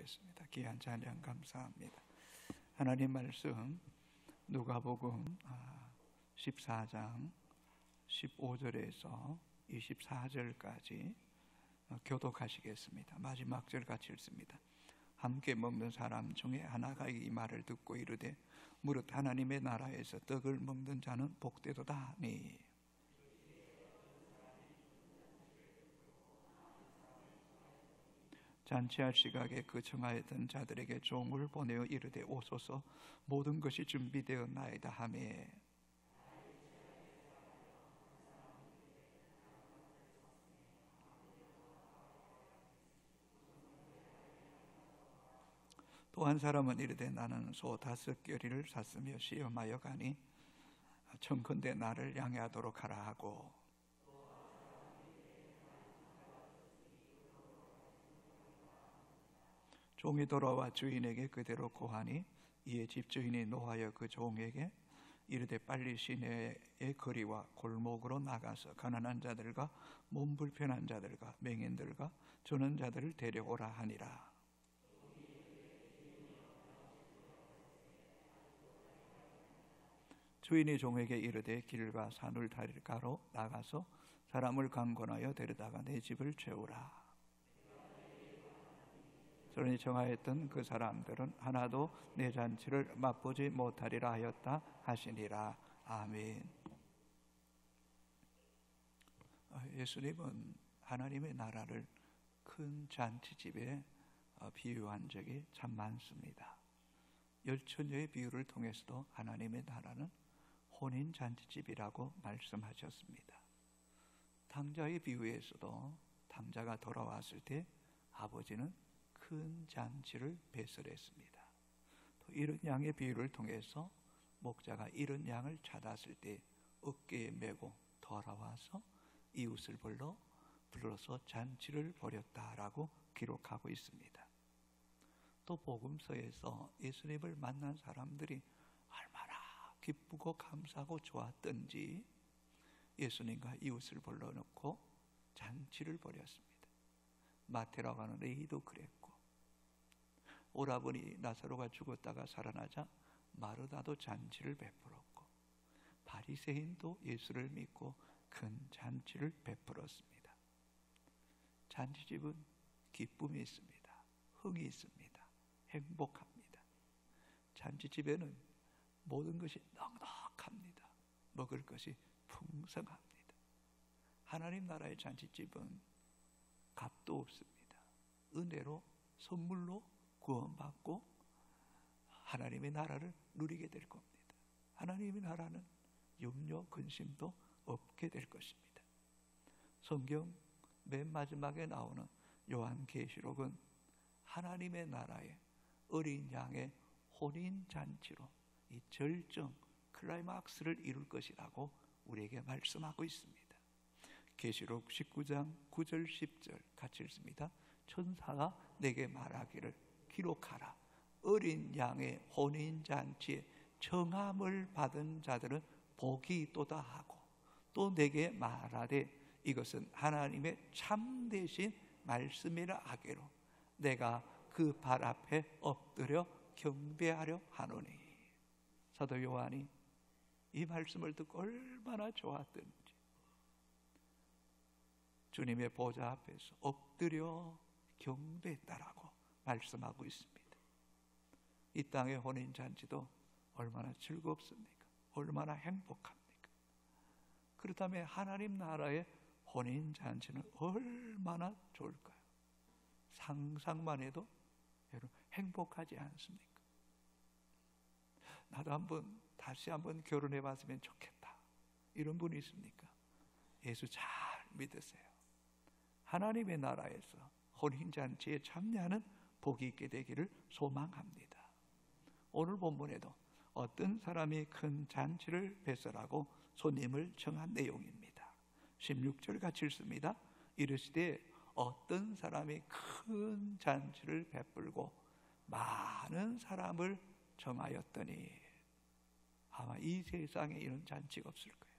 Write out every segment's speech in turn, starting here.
기도하겠습니다. 귀한 찬양 감사합니다. 하나님 말씀 누가복음 14장 15절에서 24절까지 교독하시겠습니다. 마지막 절 같이 읽습니다. 함께 먹는 사람 중에 하나가 이 말을 듣고 이르되 무릇 하나님의 나라에서 떡을 먹는 자는 복되도다 하니 잔치할 시각에 그 청하였던 자들에게 종을 보내어 이르되 오소서 모든 것이 준비되었나이다 하며 또 한 사람은 이르되 나는 소 5겨리를 샀으며 시험하여 가니 청컨대 나를 양해하도록 하라 하고 종이 돌아와 주인에게 그대로 고하니 이에 집주인이 노하여 그 종에게 이르되 빨리 시내의 거리와 골목으로 나가서 가난한 자들과 몸 불편한 자들과 맹인들과 저는 자들을 데려오라 하니라. 주인이 종에게 이르되 길과 사늘다리가로 나가서 사람을 강권하여 데려다가 내 집을 채우라. 그러니 정하였던 그 사람들은 하나도 내 잔치를 맛보지 못하리라 하였다 하시니라. 아멘. 예수님은 하나님의 나라를 큰 잔치집에 비유한 적이 참 많습니다. 열처녀의 비유를 통해서도 하나님의 나라는 혼인 잔치집이라고 말씀하셨습니다. 탕자의 비유에서도 탕자가 돌아왔을 때 아버지는 큰 잔치를 배설했습니다. 또 이런 양의 비유를 통해서 목자가 이런 양을 찾았을 때 어깨에 메고 돌아와서 이웃을 불러서 잔치를 벌였다라고 기록하고 있습니다. 또 복음서에서 예수님을 만난 사람들이 얼마나 기쁘고 감사하고 좋았던지 예수님과 이웃을 불러놓고 잔치를 벌였습니다. 마태라고 하는 레위도 그랬고 오라버니 나사로가 죽었다가 살아나자 마르다도 잔치를 베풀었고 바리새인도 예수를 믿고 큰 잔치를 베풀었습니다. 잔치집은 기쁨이 있습니다. 흥이 있습니다. 행복합니다. 잔치집에는 모든 것이 넉넉합니다. 먹을 것이 풍성합니다. 하나님 나라의 잔치집은 값도 없습니다. 은혜로 선물로 구원받고 하나님의 나라를 누리게 될 겁니다. 하나님의 나라는 염려 근심도 없게 될 것입니다. 성경 맨 마지막에 나오는 요한계시록은 하나님의 나라의 어린 양의 혼인 잔치로 이 절정 클라이막스를 이룰 것이라고 우리에게 말씀하고 있습니다. 계시록 19장 9절 10절 같이 읽습니다. 천사가 내게 말하기를 기록하라. 어린 양의 혼인잔치에 청함을 받은 자들은 복이 있도다 하고 또 내게 말하되 이것은 하나님의 참되신 말씀이라 하기로 내가 그 발 앞에 엎드려 경배하려 하노니. 사도 요한이 이 말씀을 듣고 얼마나 좋았던지 주님의 보좌 앞에서 엎드려 경배했다라고 말씀하고 있습니다. 이 땅의 혼인잔치도 얼마나 즐겁습니까? 얼마나 행복합니까? 그렇다면 하나님 나라의 혼인잔치는 얼마나 좋을까요? 상상만 해도 여러분 행복하지 않습니까? 나도 다시 한번 결혼해 봤으면 좋겠다 이런 분이 있습니까? 예수 잘 믿으세요. 하나님의 나라에서 혼인잔치에 참여하는 복이 있게 되기를 소망합니다. 오늘 본문에도 어떤 사람이 큰 잔치를 배설하고 손님을 청한 내용입니다. 16절 같이 읽습니다. 이르시되 어떤 사람이 큰 잔치를 베풀고 많은 사람을 청하였더니. 아마 이 세상에 이런 잔치가 없을 거예요.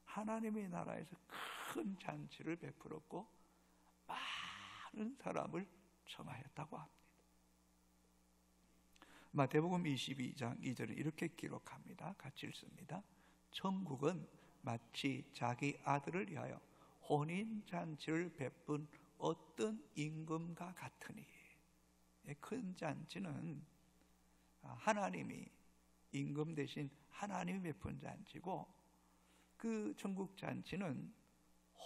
하나님의 나라에서 큰 잔치를 베풀었고 많은 사람을 청하였다고 합니다. 마태복음 22장 2절은 이렇게 기록합니다. 같이 읽습니다. 천국은 마치 자기 아들을 위하여 혼인잔치를 베푼 어떤 임금과 같으니. 큰 잔치는 하나님이 임금 대신 하나님이 베푼 잔치고, 그 천국 잔치는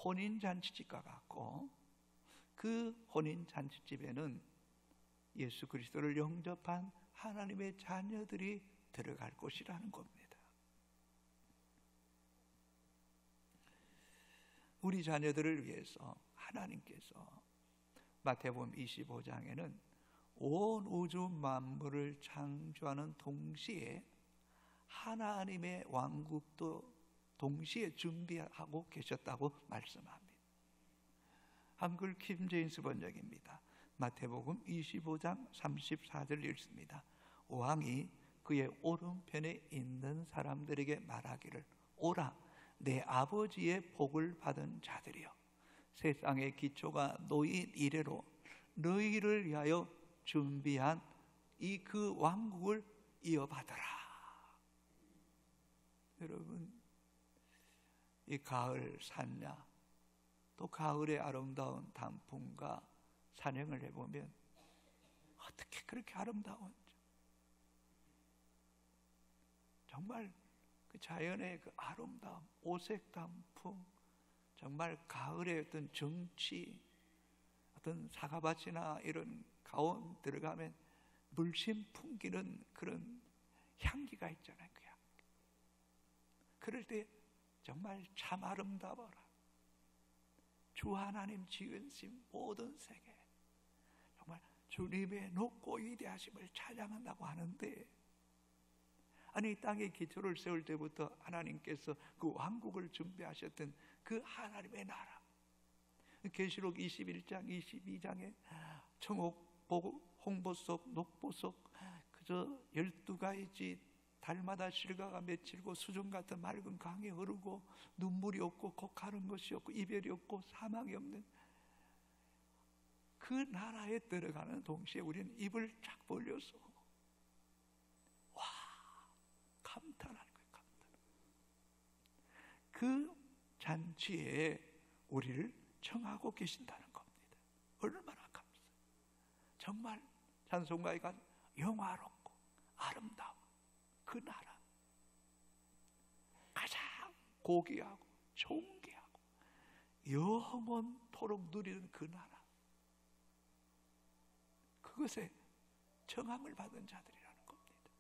혼인잔치집과 같고, 그 혼인잔치집에는 예수 그리스도를 영접한 하나님의 자녀들이 들어갈 곳이라는 겁니다. 우리 자녀들을 위해서 하나님께서 마태복음 25장에는 온 우주 만물을 창조하는 동시에 하나님의 왕국도 동시에 준비하고 계셨다고 말씀합니다. 한글 킹제임스 번역입니다. 마태복음 25장 34절 읽습니다. 왕이 그의 오른편에 있는 사람들에게 말하기를, 오라, 내 아버지의 복을 받은 자들이여, 세상의 기초가 놓인 이래로 너희를 위하여 준비한 이 그 왕국을 이어받아라. 여러분, 이 가을 산야, 또 가을의 아름다운 단풍과 산행을 해보면 어떻게 그렇게 아름다운지, 정말 그 자연의 그 아름다움, 오색 단풍, 정말 가을의 어떤 정취, 어떤 사과밭이나 이런 가온 들어가면 물씬 풍기는 그런 향기가 있잖아요. 그 향기. 그럴 때 정말 참 아름다워라. 주 하나님 지으신 모든 세계, 정말 주님의 높고 위대하심을 찬양한다고 하는데, 아니 땅에 기초를 세울 때부터 하나님께서 그 왕국을 준비하셨던 그 하나님의 나라, 계시록 21장 22장에 청옥, 보고, 홍보석, 녹보석, 그저 12가지 달마다 실과가 맺히고 수정 같은 맑은 강이 흐르고 눈물이 없고 곡하는 것이 없고 이별이 없고 사망이 없는 그 나라에 들어가는 동시에 우리는 입을 쫙 벌려서 와, 감탄하는 거예요. 감탄. 그 잔치에 우리를 청하고 계신다는 겁니다. 얼마나 감사해요. 정말 찬송가가 영화롭고 아름다운 그 나라, 가장 고귀하고 존귀하고 영원토록 누리는 그 나라, 그것에 청함을 받은 자들이라는 겁니다.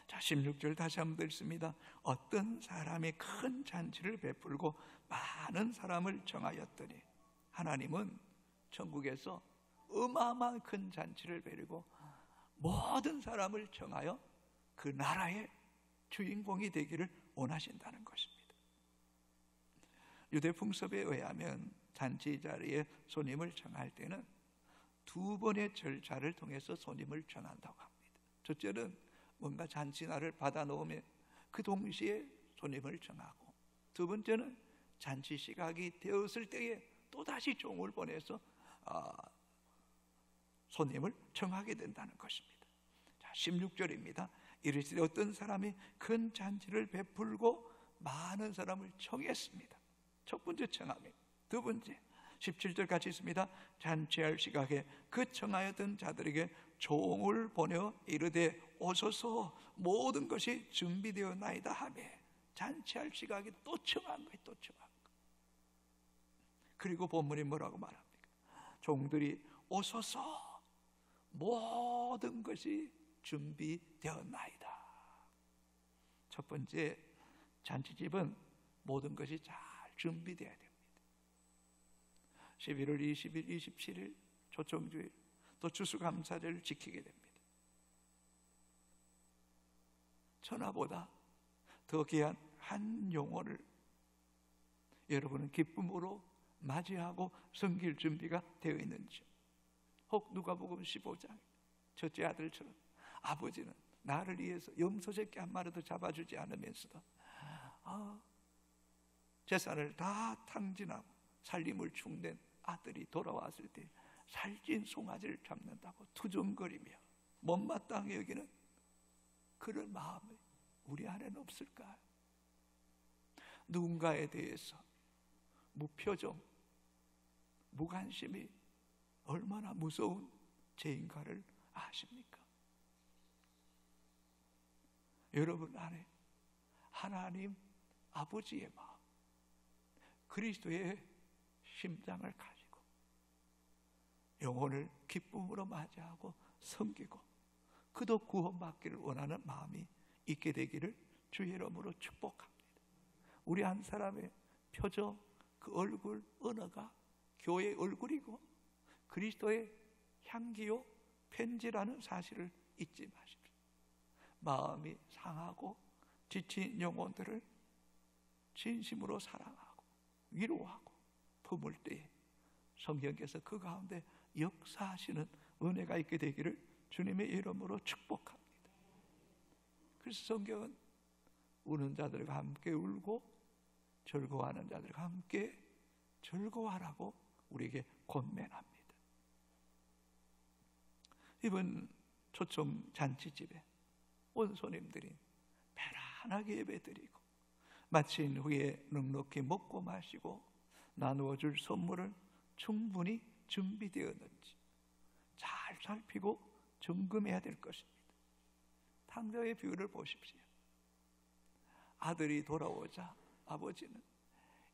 자, 16절 다시 한번 읽습니다. 어떤 사람이 큰 잔치를 베풀고 많은 사람을 청하였더니, 하나님은 천국에서 어마어마한 큰 잔치를 베리고 모든 사람을 청하여 그 나라의 주인공이 되기를 원하신다는 것입니다. 유대 풍습에 의하면 잔치 자리에 손님을 청할 때는 두 번의 절차를 통해서 손님을 청한다고 합니다. 첫째는 뭔가 잔치날을 받아 놓으면 그 동시에 손님을 청하고, 두 번째는 잔치 시각이 되었을 때에 또다시 종을 보내서 손님을 청하게 된다는 것입니다. 자, 16절입니다. 이르시되 어떤 사람이 큰 잔치를 베풀고 많은 사람을 청했습니다. 첫 번째 청함이. 두 번째 17절 같이 있습니다. 잔치할 시각에 그 청하였던 자들에게 종을 보내어 이르되 오소서, 모든 것이 준비되었나이다 하며, 잔치할 시각에 또 청한 거예요. 또 청한 거. 그리고 본문이 뭐라고 말합니까? 종들이 오소서, 모든 것이 준비되었나이다. 첫 번째, 잔치집은 모든 것이 잘 준비되어야 됩니다. 11월 20일, 27일 초청주일, 또 추수감사절을 지키게 됩니다. 천하보다 더 귀한 한 영혼을 여러분은 기쁨으로 맞이하고 섬길 준비가 되어 있는지, 혹 누가복음 15장 첫째 아들처럼 아버지는 나를 위해서 염소새끼 한 마리도 잡아주지 않으면서도 재산을 다 탕진하고 살림을 충낸 아들이 돌아왔을 때 살찐 송아지를 잡는다고 투정거리며 못마땅히 여기는 그런 마음이 우리 안에는 없을까요? 누군가에 대해서 무표정, 무관심이 얼마나 무서운 죄인가를 아십니까? 여러분 안에 하나님 아버지의 마음, 그리스도의 심장을 가지고 영혼을 기쁨으로 맞이하고 섬기고 그도 구원받기를 원하는 마음이 있게 되기를 주의 이름으로 축복합니다. 우리 한 사람의 표정, 그 얼굴, 언어가 교회의 얼굴이고 그리스도의 향기요 편지라는 사실을 잊지 마십시오. 마음이 상하고 지친 영혼들을 진심으로 사랑하고 위로하고 품을 때에 성령께서 그 가운데 역사하시는 은혜가 있게 되기를 주님의 이름으로 축복합니다. 그래서 성경은 우는 자들과 함께 울고 즐거워하는 자들과 함께 즐거워하라고 우리에게 권면합니다. 이번 초청 잔치집에 온 손님들이 편안하게 예배드리고 마친 후에 넉넉히 먹고 마시고 나누어 줄 선물을 충분히 준비되었는지 잘 살피고 점검해야 될 것입니다. 탕자의 비유를 보십시오. 아들이 돌아오자 아버지는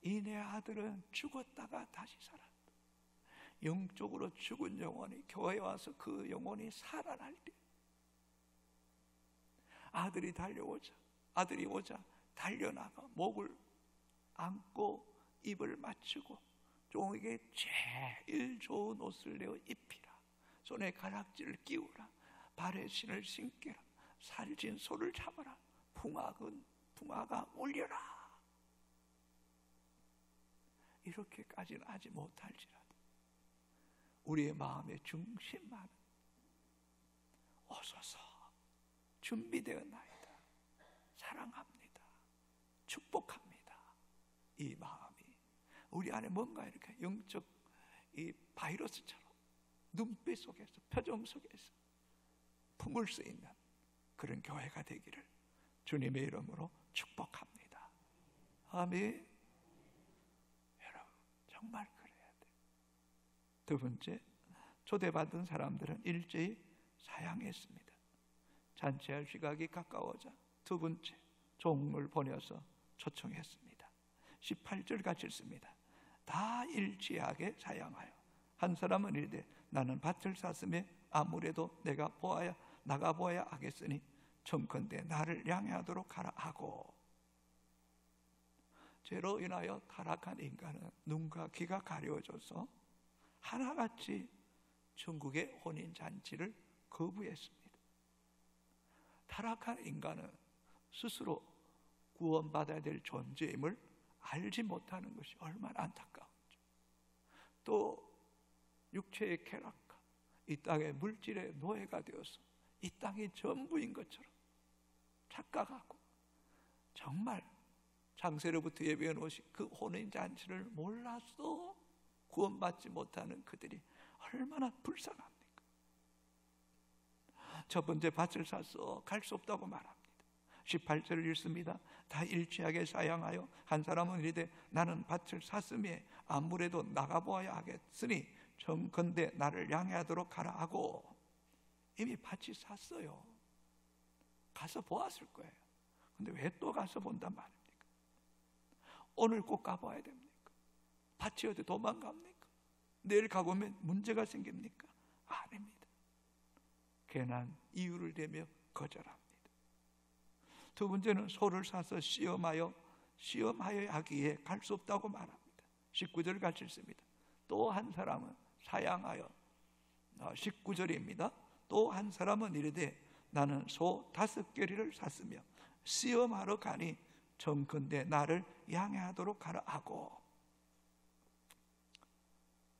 이 내 아들은 죽었다가 다시 살았다. 영적으로 죽은 영혼이 교회에 와서 그 영혼이 살아날 때 아들이 오자 달려나가 목을 안고 입을 맞추고 종에게 제일 좋은 옷을 내어 입히라. 손에 가락지를 끼우라. 발에 신을 신기라. 살찐 소를 잡아라. 풍화가 울려라. 이렇게까지는 하지 못할지라도 우리의 마음의 중심만은 오소서 준비되었나이다. 사랑합니다. 축복합니다. 이 마음이 우리 안에 뭔가 이렇게 영적 이 바이러스처럼 눈빛 속에서 표정 속에서 품을 수 있는 그런 교회가 되기를 주님의 이름으로 축복합니다. 아멘. 여러분 정말 그래야 돼요. 두 번째, 초대받은 사람들은 일제히 사양했습니다. 잔치할 시각이 가까워져 두 번째 종을 보내서 초청했습니다. 18절 같이 읽습니다. 다 일치하게 사양하여 한 사람은 이르되 나는 밭을 샀으며 아무래도 내가 나가 보아야 하겠으니 청컨대 나를 양해하도록 하라 하고. 죄로 인하여 타락한 인간은 눈과 귀가 가려워져서 하나같이 천국의 혼인잔치를 거부했습니다. 타락한 인간은 스스로 구원받아야 될 존재임을 알지 못하는 것이 얼마나 안타까운지. 또 육체의 쾌락과 이 땅의 물질의 노예가 되어서 이 땅이 전부인 것처럼 착각하고 정말 장세로부터 예비해 놓으신 그 혼인잔치를 몰라서 구원받지 못하는 그들이 얼마나 불쌍합니까? 첫 번째 밭을 사서 갈 수 없다고 말합니다. 18절을 읽습니다. 다 일치하게 사양하여 한 사람은 이르되 나는 밭을 샀으며 아무래도 나가보아야 하겠으니 청컨대 나를 양해하도록 하라 하고. 이미 밭이 샀어요. 가서 보았을 거예요. 근데 왜 또 가서 본단 말입니까? 오늘 꼭 가봐야 됩니까? 밭이 어디 도망갑니까? 내일 가보면 문제가 생깁니까? 아닙니다. 괜한 이유를 대며 거절합니다. 두 번째는 소를 사서 시험하여 하기에 갈 수 없다고 말합니다. 19절 같이 읽습니다. 또 한 사람은 사양하여 19절입니다. 또 한 사람은 이르되 나는 소 5겨리를 샀으며 시험하러 가니 청컨대 나를 양해하도록 하라 하고.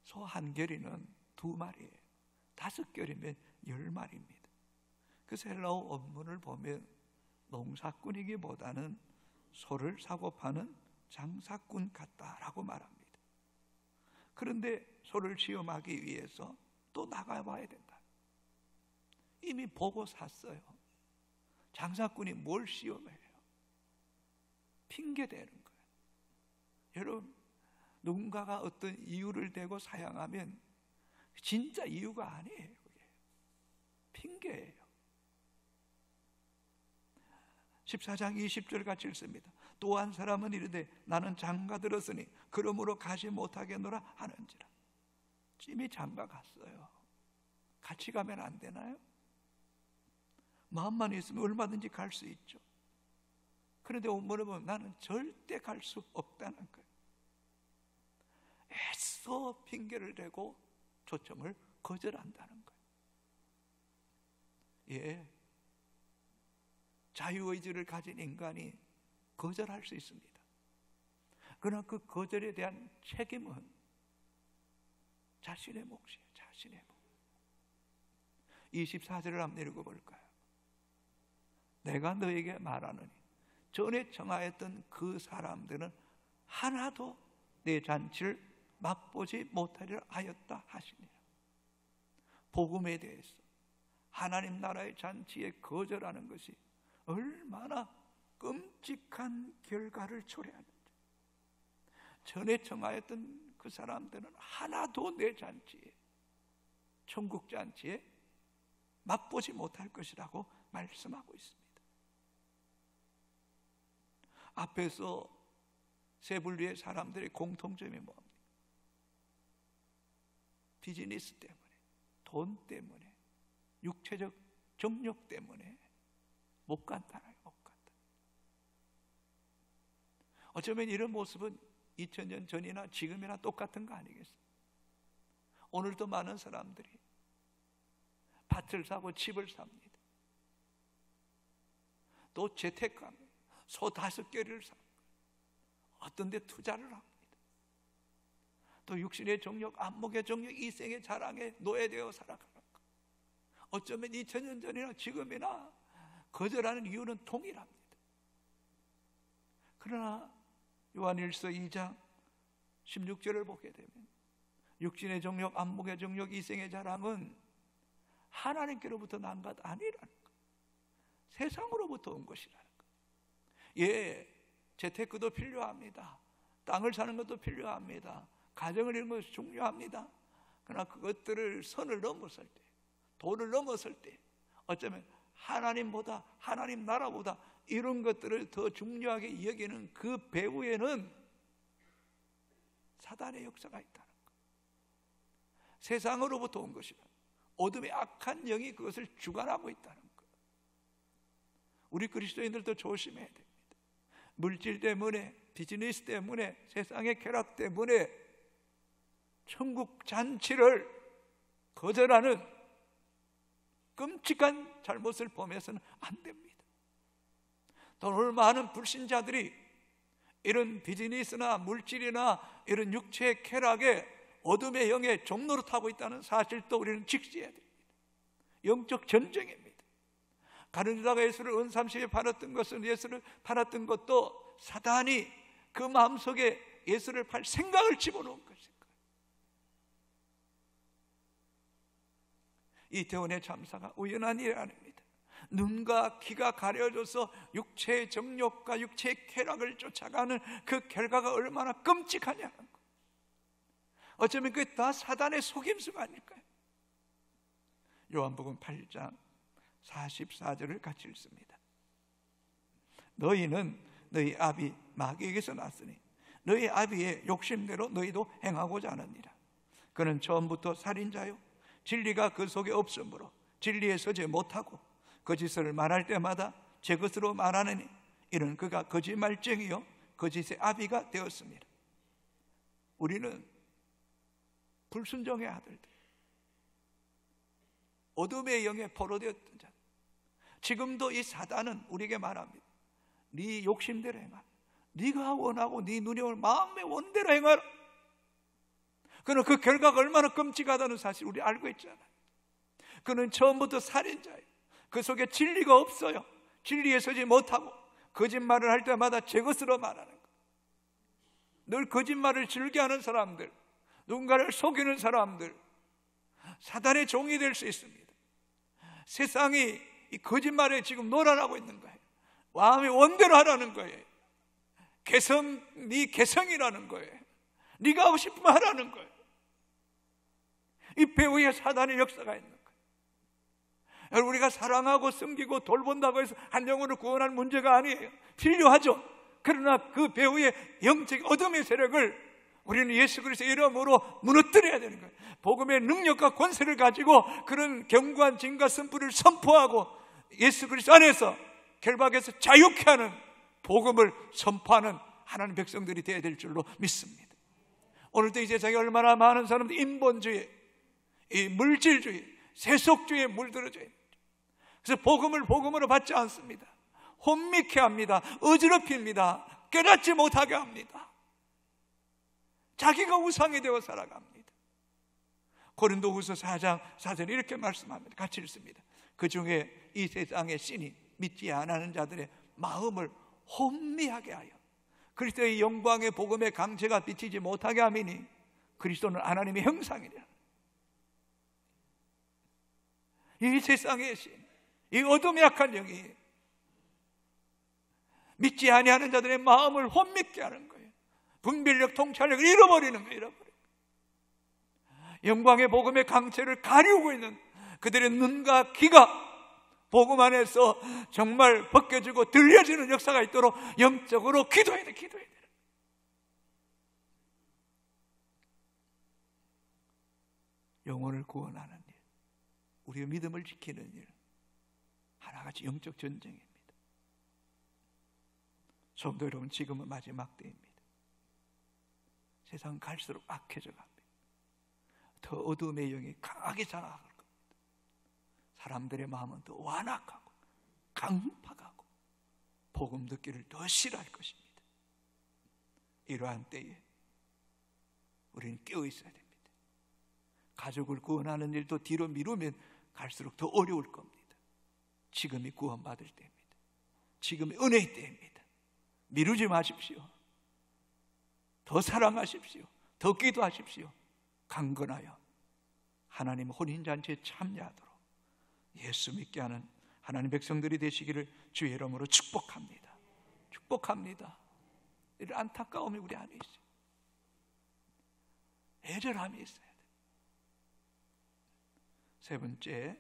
소 1겨리는 2마리예요. 5겨리면 10마리입니다. 그 헬라어 원문을 보면 농사꾼이기보다는 소를 사고 파는 장사꾼 같다라고 말합니다. 그런데 소를 시험하기 위해서 또 나가봐야 된다. 이미 보고 샀어요. 장사꾼이 뭘 시험해요? 핑계 대는 거예요. 여러분, 누군가가 어떤 이유를 대고 사양하면 진짜 이유가 아니에요. 그게 핑계예요. 14장 20절 같이 읽습니다. 또 한 사람은 이르되 나는 장가 들었으니 그러므로 가지 못하겠노라 하는지라. 이미 장가 갔어요. 같이 가면 안 되나요? 마음만 있으면 얼마든지 갈 수 있죠. 그런데 물어보면 나는 절대 갈 수 없다는 거예요. 애써 핑계를 대고 초청을 거절한다는 거예요. 예, 자유의지를 가진 인간이 거절할 수 있습니다. 그러나 그 거절에 대한 책임은 자신의 몫이에요. 자신의 몫. 24절을 한번 읽어볼까요? 내가 너에게 말하노니 전에 청하였던 그 사람들은 하나도 내 잔치를 맛보지 못하리라 하였다 하시니라. 복음에 대해서 하나님 나라의 잔치에 거절하는 것이 얼마나 끔찍한 결과를 초래하는지. 전에 청하였던 그 사람들은 하나도 내 잔치에, 천국 잔치에 맛보지 못할 것이라고 말씀하고 있습니다. 앞에서 세 분류의 사람들의 공통점이 뭡니까? 비즈니스 때문에, 돈 때문에, 육체적 정욕 때문에 못 간다는, 못 간다. 어쩌면 이런 모습은 2000년 전이나 지금이나 똑같은 거 아니겠어요? 오늘도 많은 사람들이 밭을 사고 집을 삽니다. 또 재테크합니다. 소 5개를 삽니다. 어떤 데 투자를 합니다. 또 육신의 정욕, 안목의 정욕, 이생의 자랑에 노예되어 살아가는 것. 어쩌면 2000년 전이나 지금이나 거절하는 이유는 동일합니다. 그러나 요한일서 2장 16절을 보게 되면 육신의 정욕, 안목의 정욕, 이생의 자랑은 하나님께로부터 난 것 아니라는 것, 세상으로부터 온 것이라는 것. 예, 재테크도 필요합니다. 땅을 사는 것도 필요합니다. 가정을 이루는 것도 중요합니다. 그러나 그것들을 선을 넘었을 때, 도를 넘었을 때 어쩌면 하나님보다, 하나님 나라보다 이런 것들을 더 중요하게 여기는 그 배후에는 사단의 역사가 있다는 것. 세상으로부터 온 것이라, 어둠의 악한 영이 그것을 주관하고 있다는 것. 우리 그리스도인들도 조심해야 됩니다. 물질 때문에, 비즈니스 때문에, 세상의 쾌락 때문에 천국 잔치를 거절하는 끔찍한 잘못을 범해서는 안 됩니다. 오늘 많은 불신자들이 이런 비즈니스나 물질이나 이런 육체의 쾌락에 어둠의 영의 종로로 타고 있다는 사실도 우리는 직시해야 됩니다. 영적 전쟁입니다. 가룟 유다가 예수를 은 30에 팔았던 것은, 예수를 팔았던 것도 사단이 그 마음속에 예수를 팔 생각을 집어넣은 것일 거예요. 이태원의 참사가 우연한 일이 아닙니다. 눈과 귀가 가려져서 육체의 정욕과 육체의 쾌락을 쫓아가는 그 결과가 얼마나 끔찍하냐는 것. 어쩌면 그게 다 사단의 속임수가 아닐까요? 요한복음 8장 44절을 같이 읽습니다. 너희는 너희 아비 마귀에게서 났으니 너희 아비의 욕심대로 너희도 행하고자 하느니라. 그는 처음부터 살인자요, 진리가 그 속에 없으므로 진리에 서지 못하고 거짓을 말할 때마다 제 것으로 말하느니 이는 그가 거짓말쟁이요 거짓의 아비가 되었습니다. 우리는 불순종의 아들들, 어둠의 영에 포로되었던 자, 지금도 이 사단은 우리에게 말합니다. 네 욕심대로 행하라. 네가 원하고 네 눈이 오는 마음의 원대로 행하라. 그는 그 결과가 얼마나 끔찍하다는 사실 우리 알고 있잖아요. 그는 처음부터 살인자예요. 그 속에 진리가 없어요. 진리에 서지 못하고 거짓말을 할 때마다 제 것으로 말하는 거. 늘 거짓말을 즐겨하는 사람들, 누군가를 속이는 사람들, 사단의 종이 될 수 있습니다. 세상이 이 거짓말에 지금 놀아나고 있는 거예요. 마음이 원대로 하라는 거예요. 네 개성이라는 거예요. 네가 하고 싶으면 하라는 거예요. 이 배후에 사단의 역사가 있는 거예요. 여러분, 우리가 사랑하고 섬기고 돌본다고 해서 한 영혼을 구원할 문제가 아니에요. 필요하죠. 그러나 그 배후의 영적 어둠의 세력을 우리는 예수 그리스도의 이름으로 무너뜨려야 되는 거예요. 복음의 능력과 권세를 가지고 그런 견고한 진과 선포를 선포하고 예수 그리스도 안에서 결박에서 자유케 하는 복음을 선포하는 하나님 백성들이 되어야 될 줄로 믿습니다. 오늘도 이 세상에 얼마나 많은 사람들이 인본주의, 이 물질주의, 세속주의에 물들어져 있는, 그래서 복음을 복음으로 받지 않습니다. 혼미케 합니다. 어지럽힙니다. 깨닫지 못하게 합니다. 자기가 우상이 되어 살아갑니다. 고린도후서 4장 4절에 이렇게 말씀합니다. 같이 읽습니다. 그 중에 이 세상의 신이 믿지 않는 자들의 마음을 혼미하게 하여 그리스도의 영광의 복음의 강체가 비치지 못하게 함이니 그리스도는 하나님의 형상이라. 이 세상의 신, 이 어둠의 약한 영이 믿지 아니하는 자들의 마음을 혼미케 하는 거예요. 분별력, 통찰력을 잃어버리는 거예요. 영광의 복음의 강체를 가리우고 있는 그들의 눈과 귀가 복음 안에서 정말 벗겨지고 들려지는 역사가 있도록 영적으로 기도해야 돼. 영혼을 구원하는 일, 우리의 믿음을 지키는 일, 하나같이 영적 전쟁입니다. 성도 여러분, 지금은 마지막 때입니다. 세상 갈수록 악해져 갑니다. 더 어둠의 영이 강하게 장악할 겁니다. 사람들의 마음은 더 완악하고 강팍하고 복음 듣기를 더 싫어할 것입니다. 이러한 때에 우리는 깨어 있어야 됩니다. 가족을 구원하는 일도 뒤로 미루면 갈수록 더 어려울 겁니다. 지금이 구원받을 때입니다. 지금이 은혜의 때입니다. 미루지 마십시오. 더 사랑하십시오. 더 기도하십시오. 강건하여 하나님 혼인잔치에 참여하도록 예수 믿게 하는 하나님 백성들이 되시기를 주의 이름으로 축복합니다. 축복합니다. 이런 안타까움이 우리 안에 있어요. 애절함이 있어야 돼요. 세 번째,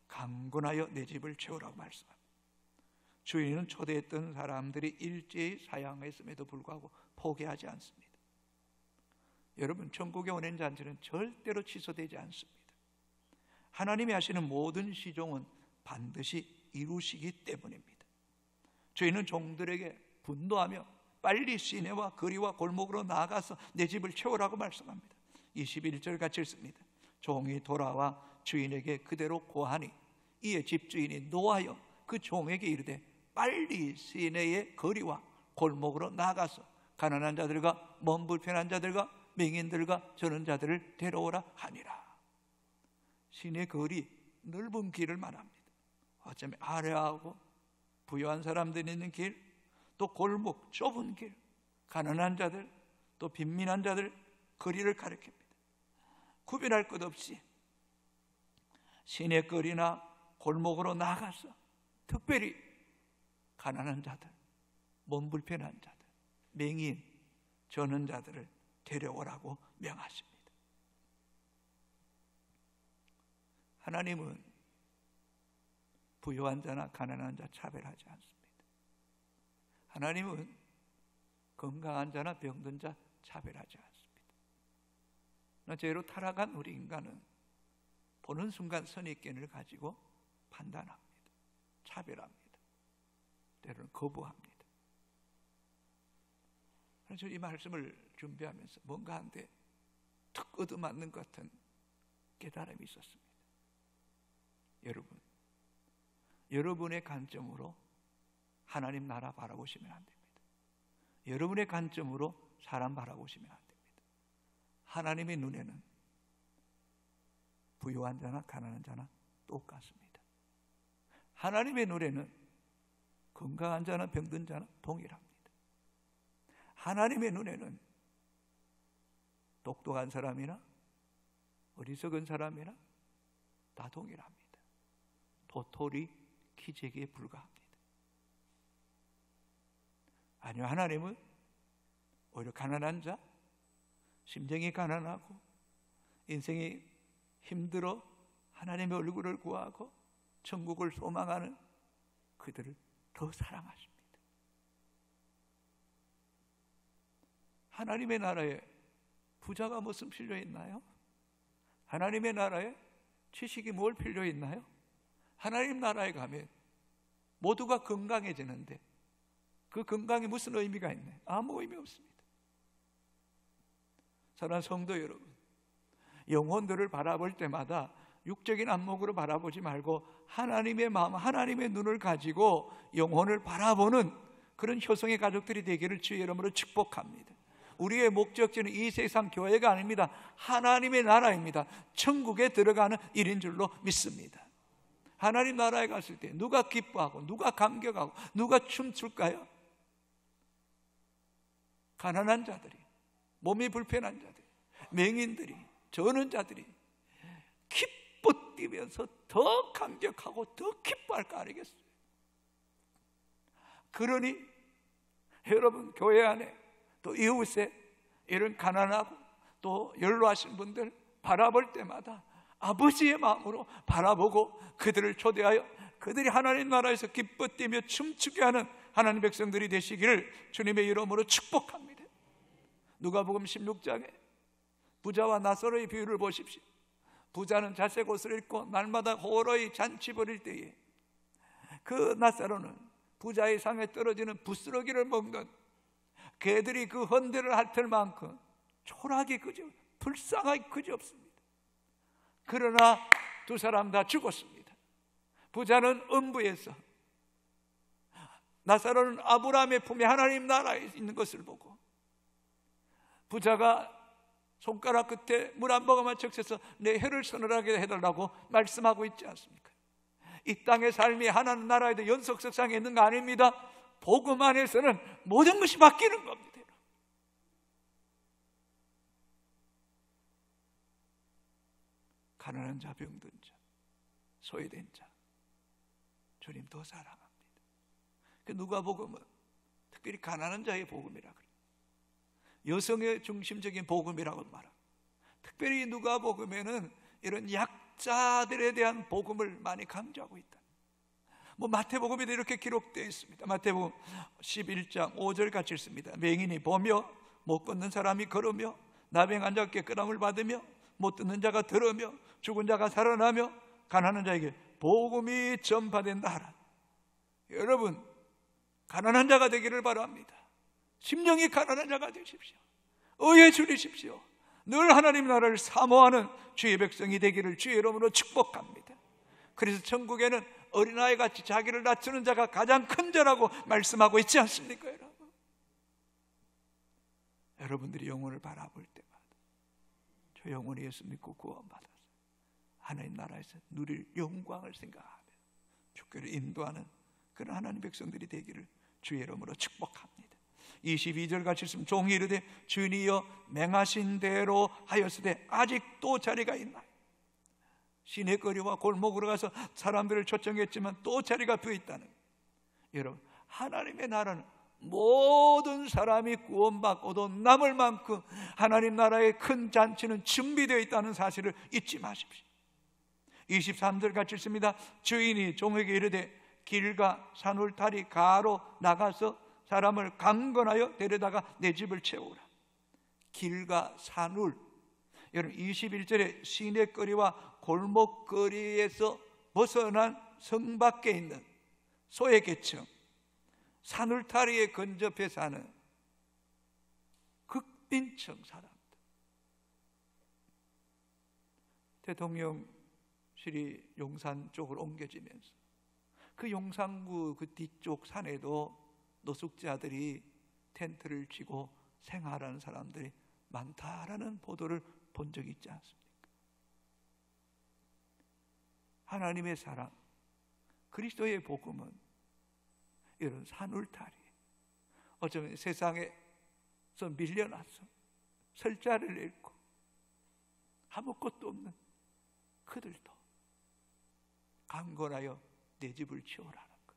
강건하여 내 집을 채우라고 말씀합니다. 주인은 초대했던 사람들이 일제히 사양했음에도 불구하고 포기하지 않습니다. 여러분, 천국의 혼인잔치는 절대로 취소되지 않습니다. 하나님이 하시는 모든 시종은 반드시 이루시기 때문입니다. 저희는 종들에게 분노하며 빨리 시내와 거리와 골목으로 나아가서 내 집을 채우라고 말씀합니다. 21절 같이 읽습니다. 종이 돌아와 주인에게 그대로 고하니 이에 집주인이 노하여 그 종에게 이르되 빨리 시내의 거리와 골목으로 나가서 가난한 자들과 몸 불편한 자들과 맹인들과 저는 자들을 데려오라 하니라. 시내 거리, 넓은 길을 말합니다. 어쩌면 아래하고 부유한 사람들이 있는 길, 또 골목, 좁은 길, 가난한 자들, 또 빈민한 자들 거리를 가리킵니다. 구별할 것 없이 시내거리나 골목으로 나가서 특별히 가난한 자들, 몸 불편한 자들, 맹인, 저는 자들을 데려오라고 명하십니다. 하나님은 부유한 자나 가난한 자 차별하지 않습니다. 하나님은 건강한 자나 병든 자 차별하지 않습니다. 죄로 타락한 우리 인간은 보는 순간 선입견을 가지고 판단합니다. 차별합니다. 때로는 거부합니다. 그래서 이 말씀을 준비하면서 뭔가 한데 툭 얻어맞는 것 같은 깨달음이 있었습니다. 여러분, 여러분의 관점으로 하나님 나라 바라보시면 안 됩니다. 여러분의 관점으로 사람 바라보시면 안 됩니다. 하나님의 눈에는 부유한 자나 가난한 자나 똑같습니다. 하나님의 눈에는 건강한 자나 병든 자나 동일합니다. 하나님의 눈에는 똑똑한 사람이나 어리석은 사람이나 다 동일합니다. 도토리 기재기에 불과합니다. 아니요, 하나님은 오히려 가난한 자, 심정이 가난하고 인생이 힘들어 하나님의 얼굴을 구하고 천국을 소망하는 그들을 더 사랑하십니다. 하나님의 나라에 부자가 무슨 필요 있나요? 하나님의 나라에 지식이 뭘 필요 있나요? 하나님 나라에 가면 모두가 건강해지는데 그 건강이 무슨 의미가 있나요? 아무 의미 없습니다. 사랑하는 성도 여러분, 영혼들을 바라볼 때마다 육적인 안목으로 바라보지 말고 하나님의 마음, 하나님의 눈을 가지고 영혼을 바라보는 그런 효성의 가족들이 되기를 주의 이름으로 축복합니다. 우리의 목적지는 이 세상 교회가 아닙니다. 하나님의 나라입니다. 천국에 들어가는 일인 줄로 믿습니다. 하나님 나라에 갔을 때 누가 기뻐하고 누가 감격하고 누가 춤출까요? 가난한 자들이, 몸이 불편한 자들이, 맹인들이, 저는 자들이 기뻐 뛰면서 더 감격하고 더 기뻐할 거 아니겠어요? 그러니 여러분 교회 안에 또 이웃에 이런 가난하고 또 연로하신 분들 바라볼 때마다 아버지의 마음으로 바라보고 그들을 초대하여 그들이 하나님 나라에서 기뻐 뛰며 춤추게 하는 하나님 백성들이 되시기를 주님의 이름으로 축복합니다. 누가복음 16장에 부자와 나사로의 비유를 보십시오. 부자는 자색 옷을 입고 날마다 호로히 잔치 벌일 때에 그 나사로는 부자의 상에 떨어지는 부스러기를 먹는 개들이 그 헌대를 핥을 만큼 초라하게 그저 불쌍하게 그저 없습니다. 그러나 두 사람 다 죽었습니다. 부자는 음부에서, 나사로는 아브라함의 품에 하나님 나라에 있는 것을 보고, 부자가 손가락 끝에 물 한 모금만 적셔서 내 혀를 서늘하게 해달라고 말씀하고 있지 않습니까? 이 땅의 삶이 하나님 나라에도 연속석상에 있는 거 아닙니다. 복음 안에서는 모든 것이 바뀌는 겁니다. 가난한 자, 병든 자, 소외된 자, 주님 더 사랑합니다. 그 누가복음은 특별히 가난한 자의 복음이라 그래요. 여성의 중심적인 복음이라고 말합니다. 특별히 누가복음에는 이런 약자들에 대한 복음을 많이 강조하고 있다. 마태복음에도 이렇게 기록되어 있습니다. 마태복음 11장 5절 같이 읽습니다. 맹인이 보며 못 걷는 사람이 걸으며 나병 자께 끄ram을 받으며 못 듣는 자가 들으며 죽은 자가 살아나며 가난한 자에게 복음이 전파된다 하라. 여러분, 가난한 자가 되기를 바랍니다. 심령이 가난한 자가 되십시오. 의에 줄이십시오. 늘 하나님 나라를 사모하는 주의 백성이 되기를 주의 이름으로 축복합니다. 그래서 천국에는 어린아이 같이 자기를 낮추는 자가 가장 큰 자라고 말씀하고 있지 않습니까, 여러분? 여러분들이 영혼을 바라볼 때마다 저 영혼이 예수 믿고 구원받아서 하나님 나라에서 누릴 영광을 생각하며 주께를 인도하는 그런 하나님 백성들이 되기를 주의 이름으로 축복합니다. 22절 같이 있으면 종이 이르되 주인이여 맹하신 대로 하였으되 아직도 자리가 있나요? 시내거리와 골목으로 가서 사람들을 초청했지만 또 자리가 비어 있다는, 여러분, 하나님의 나라는 모든 사람이 구원받고도 남을 만큼 하나님 나라의 큰 잔치는 준비되어 있다는 사실을 잊지 마십시오. 23절 같이 있습니다. 주인이 종에게 이르되 길과 산울타리 가로 나가서 사람을 강건하여 데려다가 내 집을 채우라. 길과 산울, 여러분 21절에 시내거리와 골목거리에서 벗어난 성 밖에 있는 소외계층, 산울타리에 근접해 사는 극빈층 사람들, 대통령실이 용산 쪽으로 옮겨지면서 그 용산구 그 뒤쪽 산에도 노숙자들이 텐트를 치고 생활하는 사람들이 많다라는 보도를 본 적이 있지 않습니까? 하나님의 사랑, 그리스도의 복음은 이런 산울타리, 어쩌면 세상에서 밀려나서 설자를 잃고 아무것도 없는 그들도 강건하여 내 집을 채우라는 것.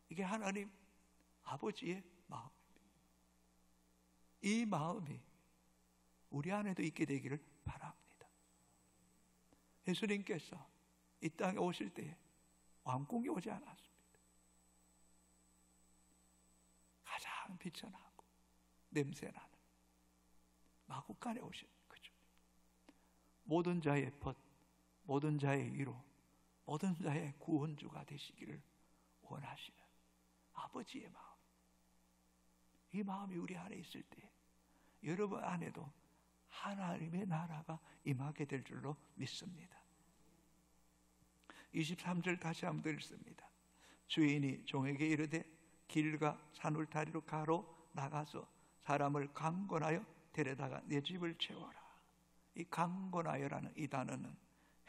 이게 하나님 아버지의 마음입니다. 이 마음이 우리 안에도 있게 되기를 바랍니다. 예수님께서 이 땅에 오실 때에 왕궁에 오지 않았습니다. 가장 비천하고 냄새나는 마구간에 오신 그죠. 모든 자의 벗, 모든 자의 위로, 모든 자의 구원주가 되시기를 원하시는 아버지의 마음. 이 마음이 우리 안에 있을 때 여러분 안에도 하나님의 나라가 임하게 될 줄로 믿습니다. 23절 다시 한번 읽습니다. 주인이 종에게 이르되 길과 산울타리로 가로 나가서 사람을 강권하여 데려다가 내 집을 채워라. 이 강권하여라는 이 단어는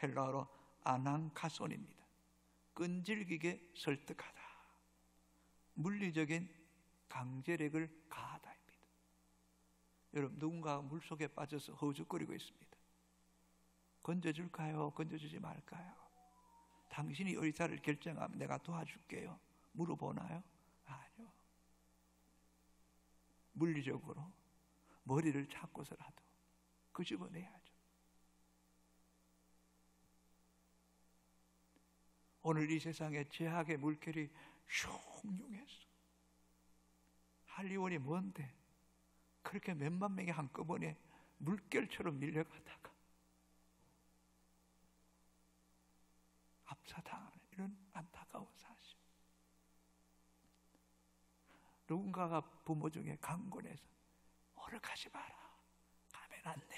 헬라어로 아난카손입니다. 끈질기게 설득하다, 물리적인 강제력을 가하다입니다. 여러분, 누군가가 물속에 빠져서 허우적거리고 있습니다. 건져줄까요? 건져주지 말까요? 당신이 의사를 결정하면 내가 도와줄게요 물어보나요? 아니요. 물리적으로 머리를 잡고서라도 끄집어내야죠. 오늘 이 세상에 죄악의 물결이 흉흉했어. 한리원이 뭔데 그렇게 몇만 명이 한꺼번에 물결처럼 밀려가다가 압사당하는 이런 안타까운 사실. 누군가가 부모 중에 강권해서 허락하지 마라, 가면 안 돼,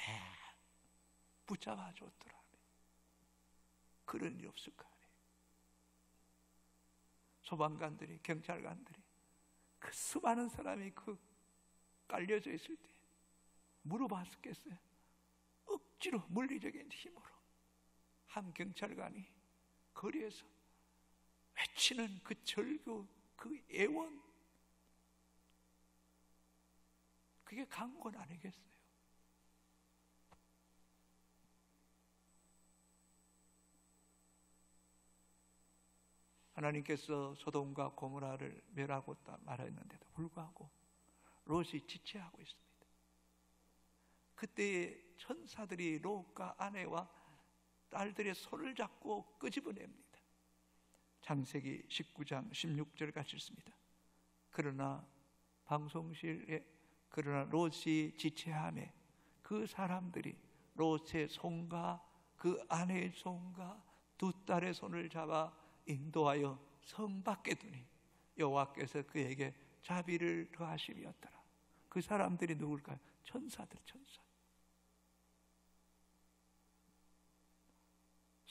붙잡아 줬더라. 그런 일 없을 거 아니에요. 소방관들이, 경찰관들이 그 수많은 사람이 그 깔려져 있을 때 물어봤었겠어요? 억지로 물리적인 힘으로 한 경찰관이 거리에서 외치는 그 절규, 그 애원, 그게 강권 아니겠어요? 하나님께서 소돔과 고모라를 멸하고 말했는데도 불구하고 롯이 지체하고 있습니다. 그때의 천사들이 롯과 아내와 딸들의 손을 잡고 끄집어냅니다. 창세기 19장 16절 같이 읽습니다. 그러나 방송실에 롯이 지체함에 그 사람들이 롯의 손과 그 아내의 손과 두 딸의 손을 잡아 인도하여 성 밖에 두니 여호와께서 그에게 자비를 더하심이었더라. 그 사람들이 누굴까요? 천사들, 천사.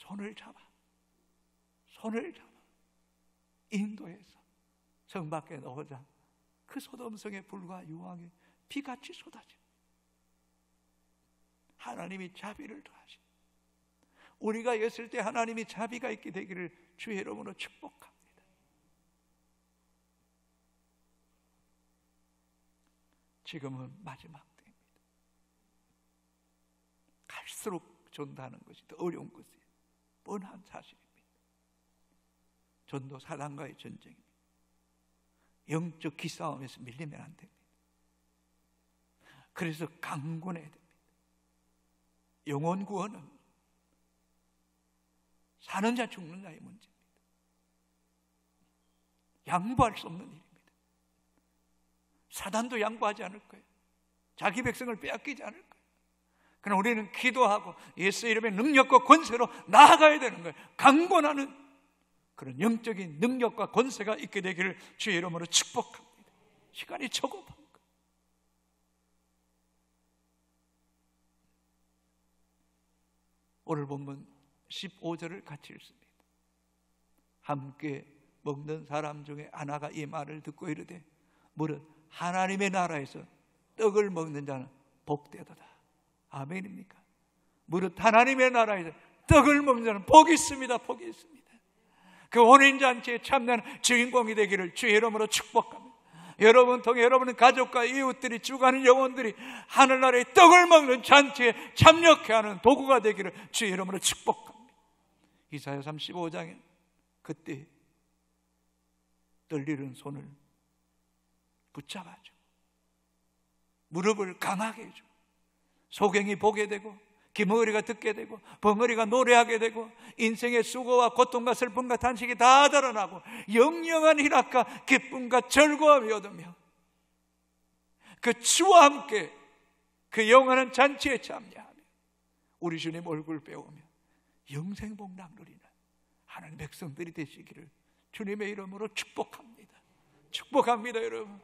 손을 잡아 인도해서 성 밖에 넣어자 그 소돔성의 불과 유황이 비같이 쏟아집니다. 하나님이 자비를 더하십니다. 우리가 있을 때 하나님이 자비가 있게 되기를 주의 이름으로 축복합니다. 지금은 마지막 때입니다. 갈수록 전도하는 것이 더 어려운 것이에요. 뻔한 사실입니다. 전도 사단과의 전쟁입니다. 영적 기싸움에서 밀리면 안 됩니다. 그래서 강권해야 됩니다. 영혼 구원은 사는 자 죽는 자의 문제입니다. 양보할 수 없는 일입니다. 사단도 양보하지 않을 거예요. 자기 백성을 빼앗기지 않을 거예요. 그러나 우리는 기도하고 예수 이름의 능력과 권세로 나아가야 되는 거예요. 강권하는 그런 영적인 능력과 권세가 있게 되기를 주의 이름으로 축복합니다. 시간이 조급한 거. 오늘 본문 15절을 같이 읽습니다. 함께 먹는 사람 중에 하나가 이 말을 듣고 이르되 무릇 하나님의 나라에서 떡을 먹는 자는 복되도다. 아멘입니까? 무릇 하나님의 나라에서 떡을 먹는 자는 복이 있습니다. 복이 있습니다. 그 혼인잔치에 참여하는 주인공이 되기를 주의 이름으로 축복합니다. 여러분 통해 여러분의 가족과 이웃들이 죽어가는 영혼들이 하늘나라의 떡을 먹는 잔치에 참여케 하는 도구가 되기를 주의 이름으로 축복합니다. 이사야 35장에 그때 떨리는 손을 붙잡아주고 무릎을 강하게 해주고 소경이 보게 되고 기머리가 듣게 되고 벙어리가 노래하게 되고 인생의 수고와 고통과 슬픔과 탄식이 다 드러나고 영영한 희락과 기쁨과 즐거움이 얻으며 그 주와 함께 그 영원한 잔치에 참여하며 우리 주님 얼굴 배우며 영생복락 누리는 하나님 백성들이 되시기를 주님의 이름으로 축복합니다. 축복합니다. 여러분,